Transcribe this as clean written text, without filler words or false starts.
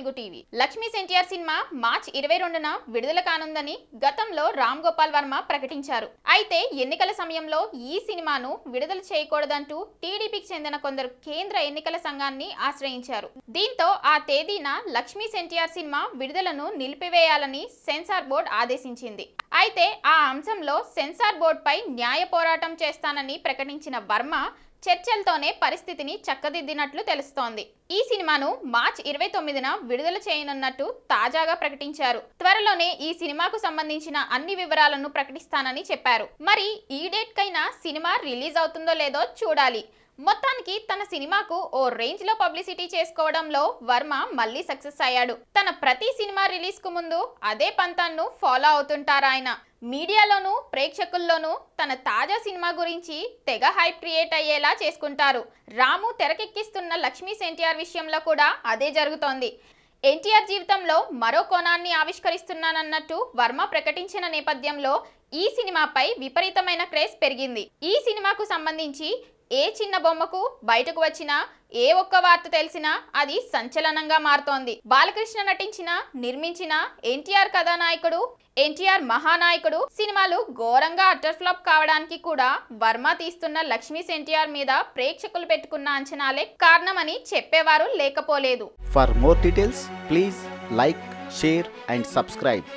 Telugu TV. Lakshmi NTR cinema మార్చి 22న విడుదల కానుందని గతంలో రామ్ గోపాల్ వర్మ ప్రకటించారు. అయితే ఎన్నికల సమయంలో ఈ సినిమాను విడుదల చేయకూడదంటూ టీడీపీకి చెందిన కొందరు కేంద్ర ఎన్నికల సంఘాన్ని ఆశ్రయించారు. దీంతో ఆ తేదీన లక్ష్మీ ఎన్టీఆర్ సినిమా విడుదలను నిలిపివేయాలని సెన్సార్ బోర్డు ఆదేశించింది. అయితే ఆ అంశంలో సెన్సార్ బోర్డుపై న్యాయ పోరాటం చేస్తానని ప్రకటించిన వర్మ చర్చలతోనే పరిస్థితిని చక్కదిద్దినట్లు తెలుస్తోంది. ఈ సినిమాను మార్చి 29న విడుదల చేయనున్నట్టు తాజాగా ప్రకటించారు. త్వరలోనే ఈ సినిమాకు సంబంధించిన అన్ని వివరాలను ప్రకటిస్తానని చెప్పారు. మరి ఈ డేట్ కైనా సినిమా రిలీజ్ అవుతుందో లేదో చూడాలి. మొత్తానికి తన సినిమాకు ఓ రేంజ్ లో పబ్లిసిటీ చేసుకోవడంలో వర్మ మళ్ళీ సక్సెస్ అయ్యాడు. తన ప్రతి సినిమా రిలీజ్ కు ముందు అదే పంతాన్ని ఫాలో అవుతుంటారు ఆయన. మీడియాలోనూ ప్రేక్షకుల్లోనూ తన తాజా సినిమా గురించి తెగ హైప్ క్రియేట్ అయ్యేలా చేసుకుంటారు. రాము తెరకెక్కిస్తున్న లక్ష్మీ ఎన్టీఆర్ విషయంలో కూడా అదే జరుగుతోంది. ఎన్టీఆర్ జీవితంలో మరో కోణాన్ని ఆవిష్కరిస్తున్నానన్నట్టు వర్మ ప్రకటించిన నేపథ్యంలో ఈ సినిమాపై విపరీతమైన క్రేజ్ పెరిగింది. ఈ సినిమాకు సంబంధించి ఏ చిన్న బొమ్మకు బయటకు వచ్చినా ఏ ఒక్క వార్త తెలిసినా అది సంచలనంగా మారుతోంది. బాలకృష్ణ నటించిన, నిర్మించిన ఎన్టీఆర్ కథానాయకుడు, ఎన్టీఆర్ మహానాయకుడు సినిమాలు ఘోరంగా అటర్ ఫ్లాప్ కావడానికి కూడా వర్మ తీస్తున్న లక్ష్మీ ఎన్టీఆర్ మీద ప్రేక్షకులు పెట్టుకున్న అంచనాలే కారణమని చెప్పేవారు లేకపోలేదు. For more details please like, share and subscribe.